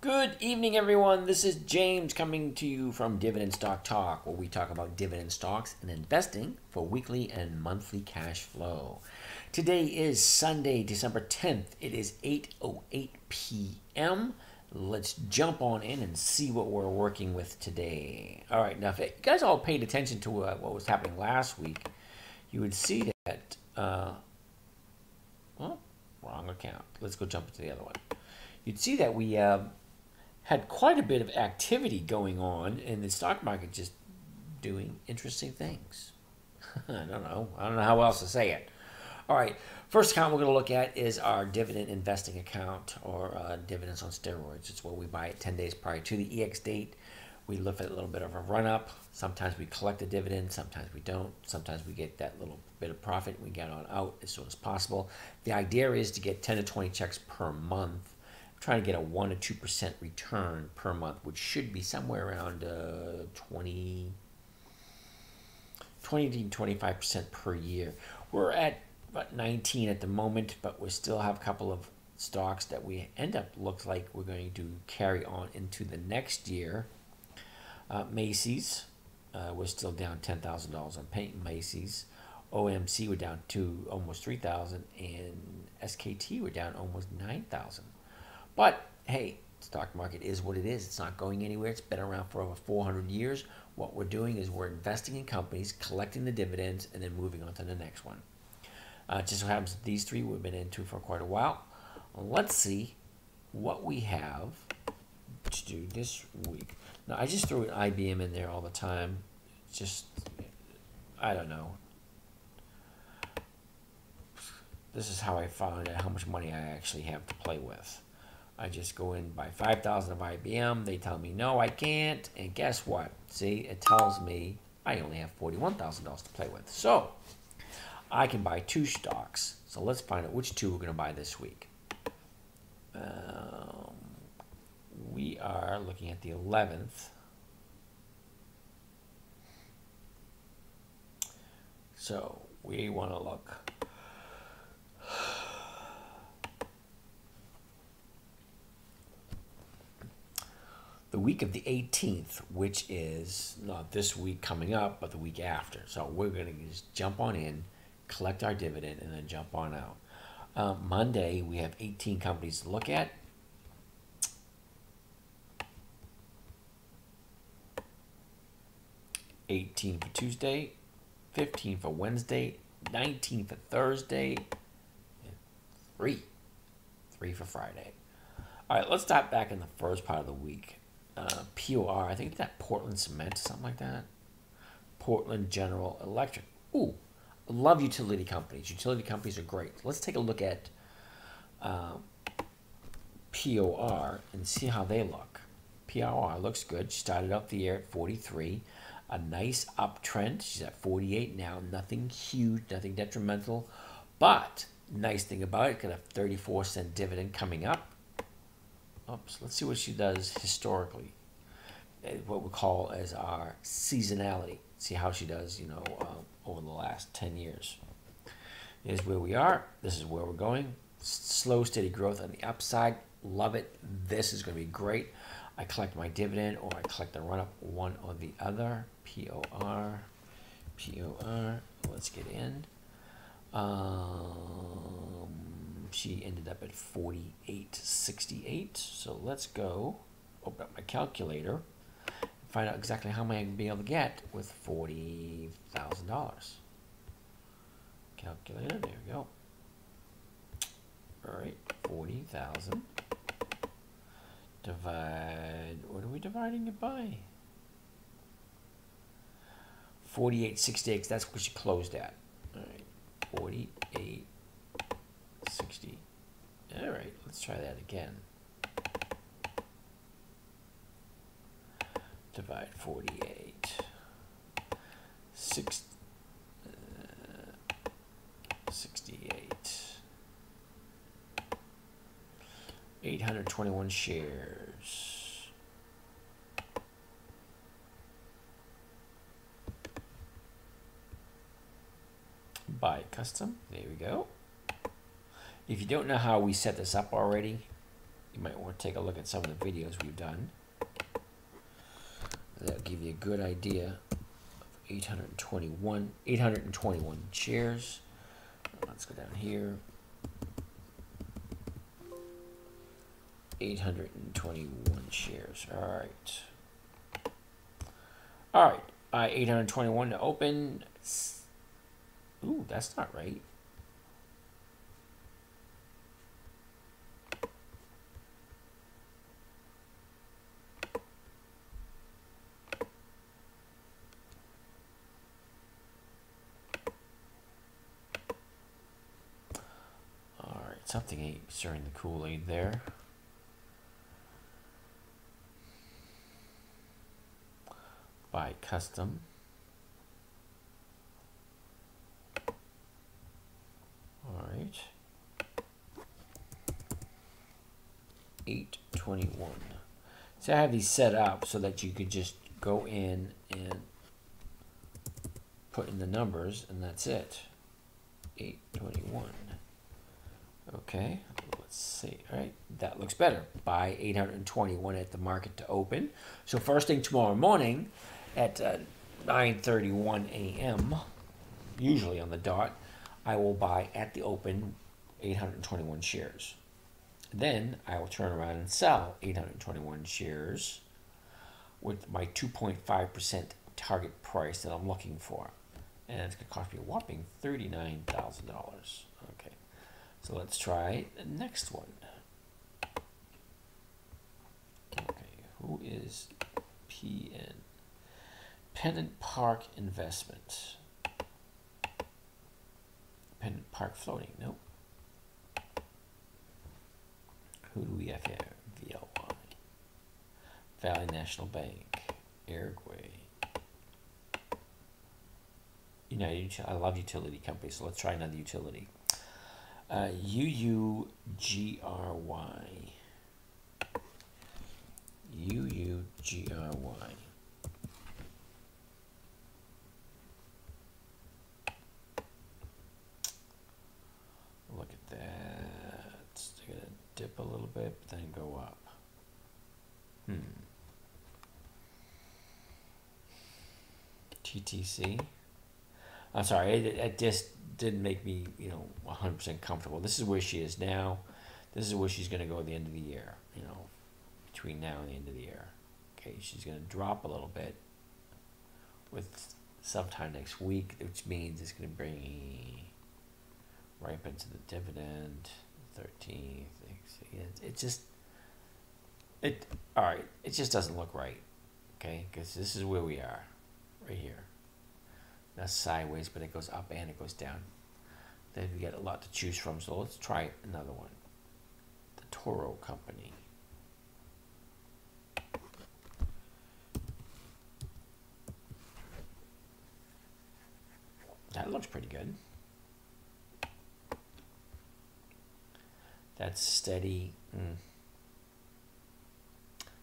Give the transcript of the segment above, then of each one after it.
Good evening, everyone. This is James coming to you from Dividend Stock Talk, where we talk about dividend stocks and investing for weekly and monthly cash flow. Today is Sunday, December 10th. It is 8:08 p.m. Let's jump on in and see what we're working with today. All right, now if you guys all paid attention to what was happening last week, you would see that, well, wrong account. Let's go jump into the other one. You'd see that we had quite a bit of activity going on in the stock market, just doing interesting things. I don't know how else to say it. All right, first account we're going to look at is our dividend investing account, or dividends on steroids. It's where we buy it 10 days prior to the EX date. We look at a little bit of a run-up. Sometimes we collect a dividend, sometimes we don't. Sometimes we get that little bit of profit and we get on out as soon as possible. The idea is to get 10 to 20 checks per month. Trying to get a 1 to 2% return per month, which should be somewhere around 20 to 25% per year. We're at about 19 at the moment, but we still have a couple of stocks that we end up looks like we're going to carry on into the next year. Macy's, we're still down $10,000 on paint. Macy's. OMC, we're down to almost $3,000, and SKT, we're down almost $9,000. But hey, stock market is what it is. It's not going anywhere. It's been around for over 400 years. What we're doing is we're investing in companies, collecting the dividends, and then moving on to the next one. Just so happens that these three we've been into for quite a while. Let's see what we have to do this week. Now, I just threw an IBM in there all the time. Just, I don't know. This is how I found out how much money I actually have to play with. I just go in, buy 5,000 of IBM. They tell me, no, I can't. And guess what? See, it tells me I only have $41,000 to play with. So I can buy two stocks. So let's find out which two we're going to buy this week. We are looking at the 11th. So we want to look. The week of the 18th, which is not this week coming up, but the week after. So we're going to just jump on in, collect our dividend, and then jump on out. Monday, we have 18 companies to look at. $18 for Tuesday, $15 for Wednesday, $19 for Thursday, and $3 for Friday. All right, let's start back in the first part of the week. POR, I think that Portland Cement, something like that. Portland General Electric. Ooh, I love utility companies. Utility companies are great. Let's take a look at POR and see how they look. POR looks good. She started out the year at 43. A nice uptrend. She's at 48 now. Nothing huge, nothing detrimental. But nice thing about it, got a 34-cent dividend coming up. Oops, let's see what she does historically. What we call as our seasonality. See how she does, over the last 10 years. Here's where we are. This is where we're going. Slow, steady growth on the upside. Love it. This is going to be great. I collect my dividend or I collect the run-up, one or the other. POR. Let's get in. She ended up at 48.68. So let's go open up my calculator and find out exactly how many I can be able to get with $40,000. Calculator, there we go. All right, 40,000. Divide, what are we dividing it by? 48.68, that's what she closed at. All right, 48.60. All right, let's try that again. Divide 48. 68. 821 shares. Buy custom. There we go. If you don't know how we set this up already, You might want to take a look at some of the videos we've done. That'll give you a good idea of 821 shares. Let's go down here. 821 shares. All right. All right. 821 to open. Ooh, that's not right. All right. Something ain't stirring the Kool-Aid there. Buy custom. All right. 821. So I have these set up so that you could just go in and put in the numbers, and that's it. 821. Okay, let's see. All right, that looks better. Buy 821 at the market to open. So first thing tomorrow morning at 9:31 a.m., usually on the dot, I will buy at the open 821 shares. Then I will turn around and sell 821 shares with my 2.5% target price that I'm looking for. And it's going to cost me a whopping $39,000. Okay, so let's try the next one. Okay, who is PN? Pennant Park Investment. Pennant Park Floating, nope. Who do we have here? VLY. Valley National Bank. Airway. United. I love utility companies, so let's try another utility. UUGRY. UUGRY. Look at that. It's gonna dip a little bit, but then go up. TTC. I'm sorry, it just didn't make me, 100% comfortable. This is where she is now. This is where she's going to go at the end of the year, between now and the end of the year. Okay, she's going to drop a little bit with sometime next week, which means it's going to bring me right up into the dividend, 13th. All right, it just doesn't look right, okay, because this is where we are, right here. That's sideways, but it goes up and it goes down. Then we get a lot to choose from, so let's try another one. The Toro Company. That looks pretty good. That's steady.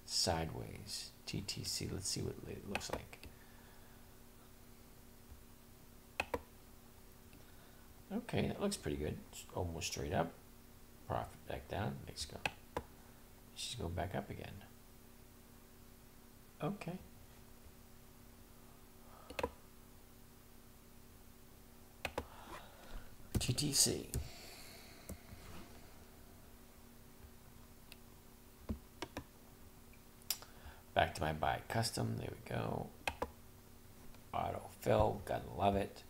Sideways. TTC, let's see what it looks like. Okay, that looks pretty good. It's almost straight up. Profit back down. Next go. She's going back up again. Okay. TTC. Back to my buy custom. There we go. Auto fill. Gotta love it.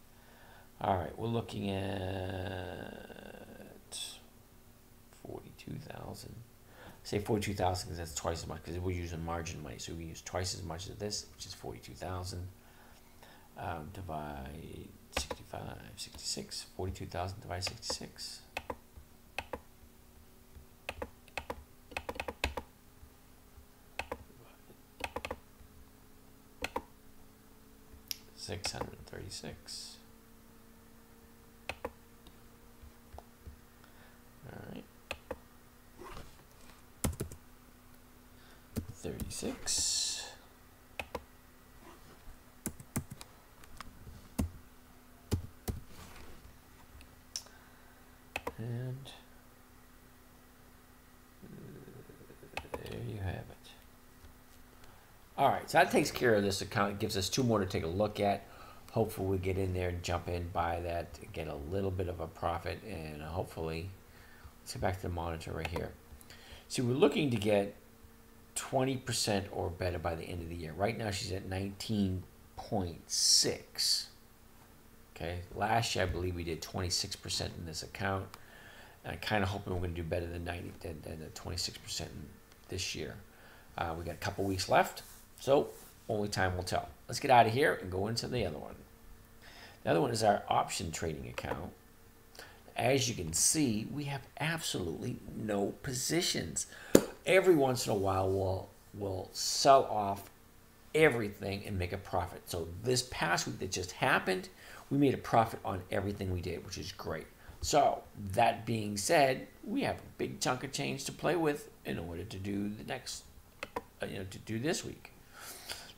All right, we're looking at 42,000. Say 42,000 because that's twice as much, because we're using margin money, so we use twice as much of this, which is 42,000. Divide 65, 66. 42,000 divide 66. $636. All right. 36. And All right, so that takes care of this account. It gives us two more to take a look at. Hopefully we get in there and jump in, buy that, get a little bit of a profit, and hopefully, let's get back to the monitor right here. See, we're looking to get 20% or better by the end of the year. Right now she's at 19.6. Okay, last year I believe we did 26% in this account. And I'm kind of hoping we're going to do better than the 26% this year. We got a couple weeks left, so only time will tell. Let's get out of here and go into the other one. The other one is our option trading account. As you can see, we have absolutely no positions. Every once in a while, we'll sell off everything and make a profit. So this past week that just happened, we made a profit on everything we did, which is great. So that being said, we have a big chunk of change to play with in order to do the next, to do this week.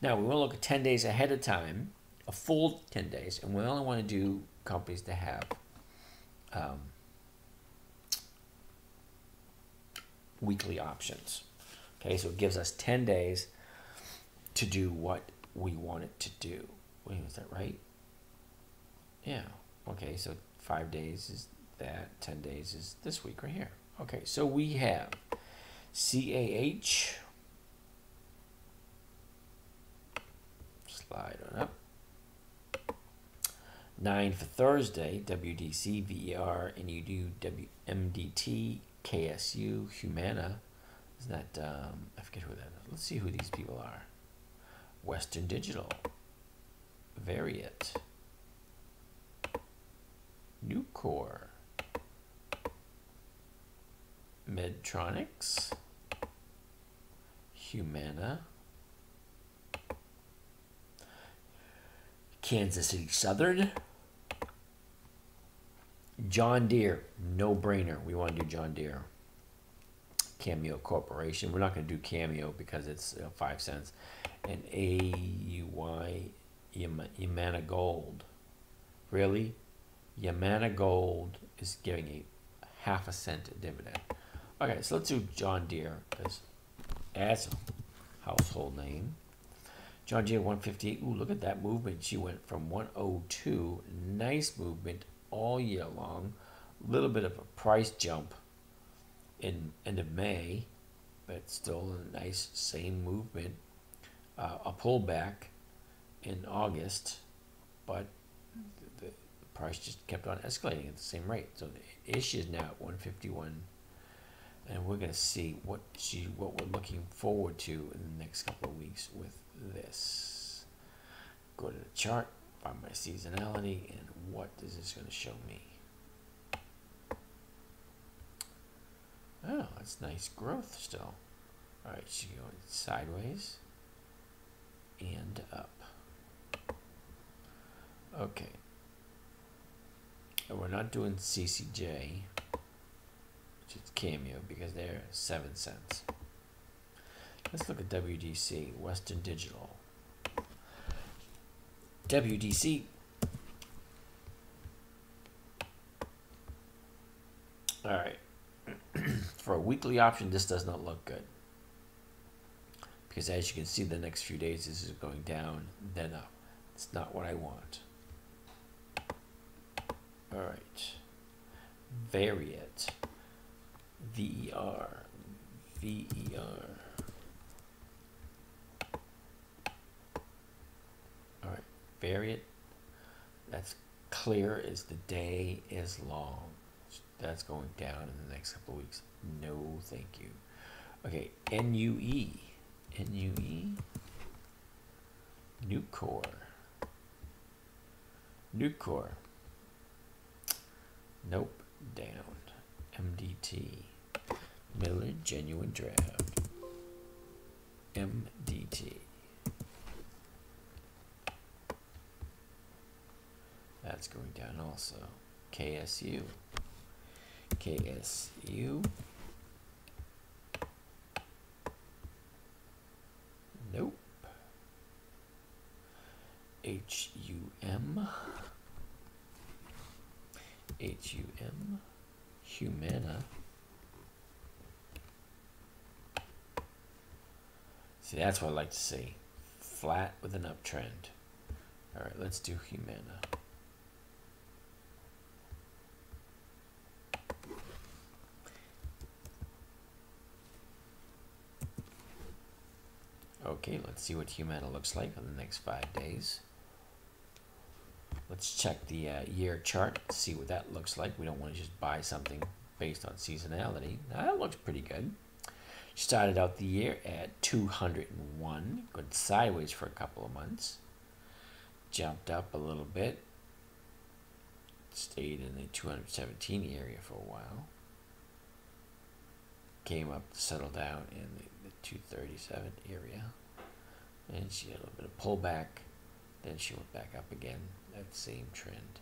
Now we want to look at 10 days ahead of time, a full 10 days, and we only want to do companies that have weekly options. Okay, so it gives us 10 days to do what we want it to do. Wait, is that right? Yeah. Okay, so 5 days is that, 10 days is this week right here. Okay, so we have CAH, slide on up, 9 for Thursday, WDC, VER, NUD, MDT, KSU, Humana. Isn't that, I forget who that is. Let's see who these people are. Western Digital, Variet, Nucor, Medtronics, Humana, Kansas City Southern, John Deere, no brainer. We want to do John Deere. Cameo Corporation. We're not going to do Cameo because it's 5 cents. And AUY, Yamana Gold. Really? Yamana Gold is giving a ½ cent dividend. Okay, so let's do John Deere because that's a household name. John Deere 158. Ooh, look at that movement. She went from 102. Nice movement all year long. A little bit of a price jump in end of May, but still a nice same movement. A pullback in August, but the price just kept on escalating at the same rate. So the issue is now at 151, and we're going to see what we're looking forward to in the next couple of weeks with this. Go to the chart, find my seasonality, and what is this going to show me? Oh, that's nice growth still. All right, she's going sideways and up. Okay. And we're not doing CCJ, which is Cameo, because they're 7 cents. Let's look at WDC, Western Digital. WDC. All right. For a weekly option, this does not look good. Because as you can see, the next few days, this is going down, then up. It's not what I want. All right. Variet. VER. VER. All right. Variet. That's clear as the day is long. That's going down in the next couple of weeks. No, thank you. Okay, NUE. NUE. Nucor. Nucor. Nope, down. MDT. Miller Genuine Draft. MDT. That's going down also. KSU. KSU. Nope. HUM. HUM. Humana. See, that's what I like to see. flat with an uptrend. All right, let's do Humana. Okay, let's see what Humana looks like on the next 5 days. Let's check the year chart, see what that looks like. We don't want to just buy something based on seasonality. Now, that looks pretty good. Started out the year at 201, good sideways for a couple of months. Jumped up a little bit. Stayed in the 217 area for a while. Came up, settled down in the 237 area. And she had a little bit of pullback. Then she went back up again. That same trend.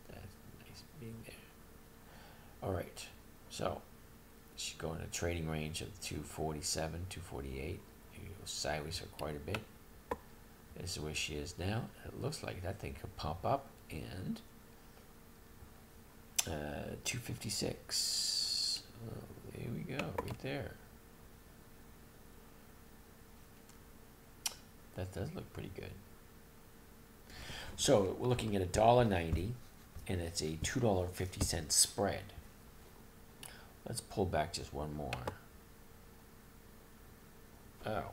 That's nice being there. All right. So she's going in a trading range of 247, 248. You go sideways for quite a bit. This is where she is now. It looks like that thing could pump up and 256. Oh, there we go, right there. That does look pretty good. So we're looking at $1.90, and it's a $2.50 spread. Let's pull back just one more. Oh,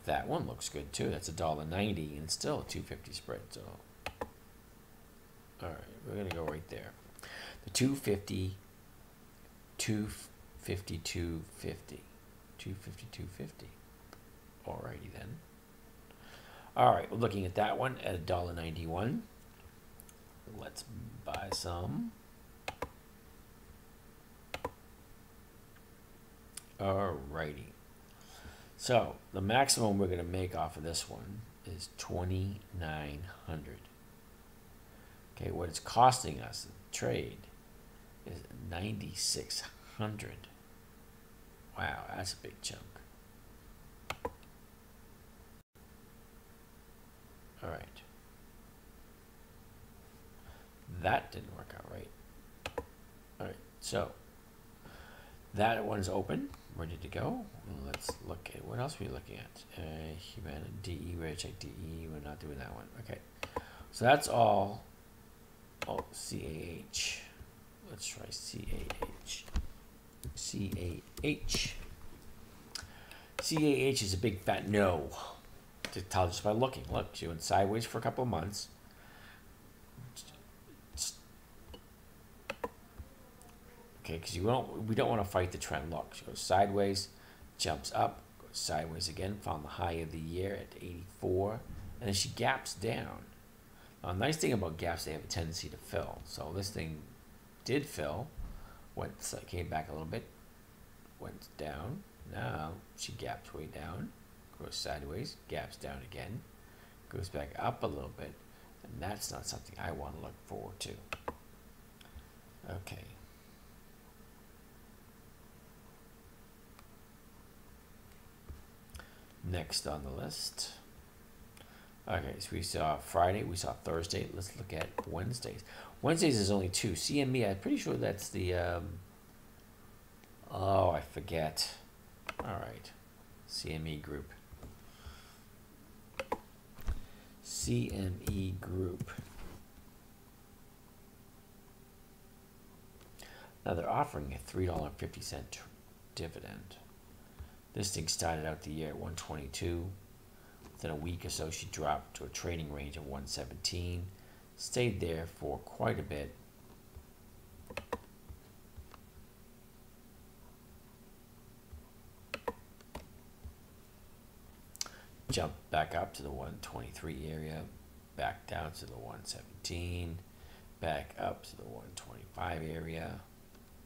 that one looks good too. That's $1.90, and it's still a $2.50 spread. So, all right, we're gonna go right there. The 250, 250, 250, 250, 250. Alrighty then. All right, we're looking at that one at $1.91. Let's buy some. Alrighty. So the maximum we're going to make off of this one is $2,900. Okay, what it's costing us to trade is $9,600. Wow, that's a big chunk. All right. That didn't work out right. All right, so that one's open, ready to go. Let's look at what else are we looking at. Humana, DE, we're gonna check DE. We're not doing that one. Okay, so that's all. Oh, CAH. Let's try CAH. CAH. CAH is a big fat no. To tell just by looking. Look, she went sideways for a couple of months. Okay, because we don't want to fight the trend. Look, she goes sideways, jumps up, goes sideways again, found the high of the year at 84, and then she gaps down. Now, the nice thing about gaps, they have a tendency to fill. So this thing did fill, came back a little bit, went down. Now she gaps way down, goes sideways, gaps down again, goes back up a little bit, and that's not something I want to look forward to. Okay. Next on the list. Okay, so we saw Friday, we saw Thursday. Let's look at Wednesdays. Wednesdays is only 2. CME, I'm pretty sure that's the, oh, I forget. All right, CME Group. CME Group. Now they're offering a $3.50 dividend. This thing started out the year at 122. Within a week or so, she dropped to a trading range of 117. Stayed there for quite a bit. Jumped back up to the 123 area, back down to the 117, back up to the 125 area,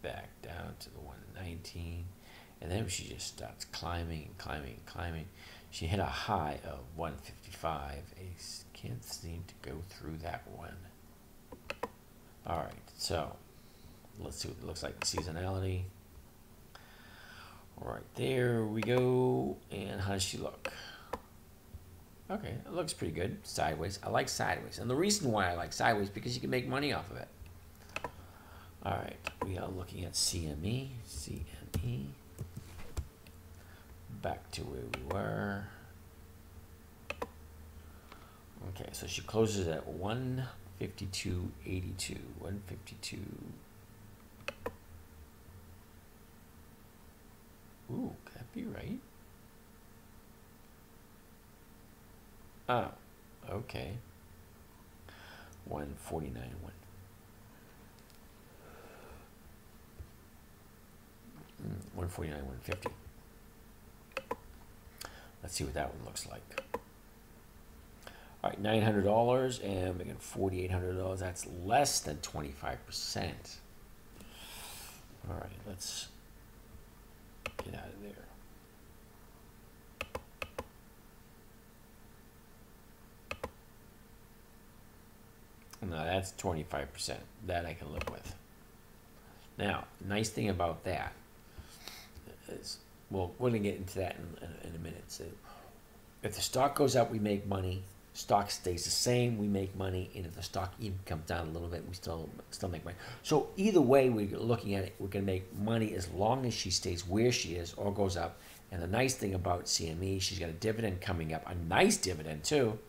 back down to the 119. And then she just starts climbing and climbing and climbing. She hit a high of 155. I can't seem to go through that one. All right, so let's see what it looks like in seasonality. Right there we go. And how does she look? Okay, it looks pretty good. Sideways. I like sideways. And the reason why I like sideways is because you can make money off of it. All right, we are looking at CME. CME. Back to where we were. So she closes at 152.82. 152. Ooh, could that be right? Oh, okay. 149. 149. 150. Let's see what that one looks like. All right, $900 and making $4,800. That's less than 25%. All right, let's get out of there. No, that's 25%. That I can live with. Now, nice thing about that is, well, we're going to get into that in a minute. So if the stock goes up, we make money. Stock stays the same, we make money. And if the stock even comes down a little bit, we still make money. So either way we're looking at it, we're going to make money as long as she stays where she is or goes up. And the nice thing about CME, she's got a dividend coming up, a nice dividend too.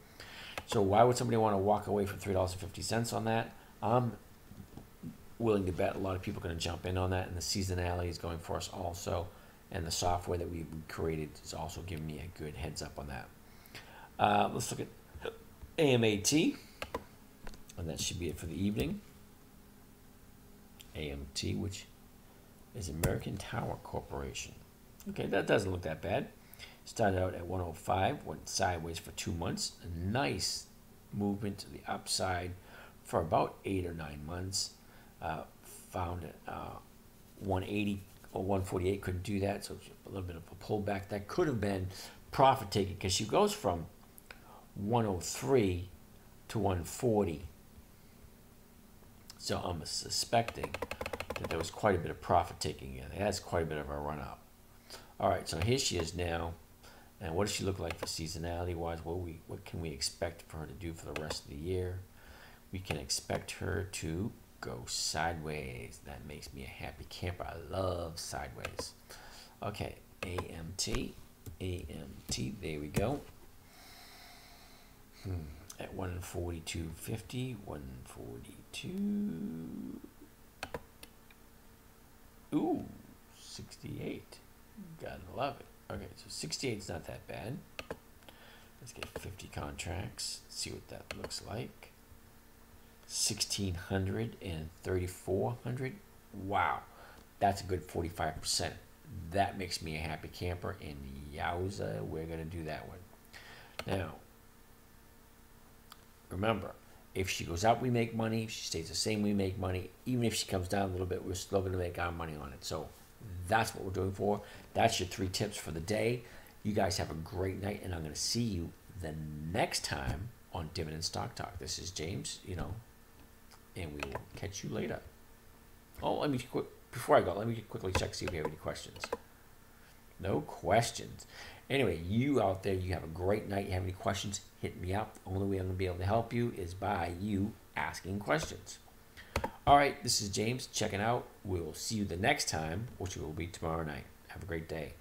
So why would somebody want to walk away from $3.50 on that? I'm willing to bet a lot of people are going to jump in on that, and the seasonality is going for us also, and the software that we created is also giving me a good heads up on that. Let's look at AMAT, and that should be it for the evening. AMT, which is American Tower Corporation. Okay, that doesn't look that bad. Started out at 105, went sideways for 2 months. A nice movement to the upside for about 8 or 9 months. Found 180 or 148, couldn't do that, so a little bit of a pullback. That could have been profit taking because she goes from 103 to 140. So I'm suspecting that there was quite a bit of profit taking in. It has quite a bit of a run up. All right, so here she is now. And what does she look like for seasonality wise? What can we expect for her to do for the rest of the year? We can expect her to go sideways. That makes me a happy camper. I love sideways. Okay, AMT, there we go. At 142.50, 142. Ooh, 68. Gotta love it. Okay, so 68 is not that bad. Let's get 50 contracts. See what that looks like. 1,600 and 3,400. Wow, that's a good 45%. That makes me a happy camper, and yowza, we're gonna do that one. Now, remember, if she goes up, we make money. If she stays the same, we make money. Even if she comes down a little bit, we're still gonna make our money on it. So that's what we're doing for. That's your 3 tips for the day. You guys have a great night, and I'm going to see you the next time on Dividend Stock Talk. This is James, and we will catch you later. Oh, before I go, let me quickly check, see if you have any questions. No questions. Anyway, you out there, you have a great night. You have any questions, hit me up. The only way I'm going to be able to help you is by you asking questions. All right, this is James checking out. We'll see you the next time, which will be tomorrow night. Have a great day.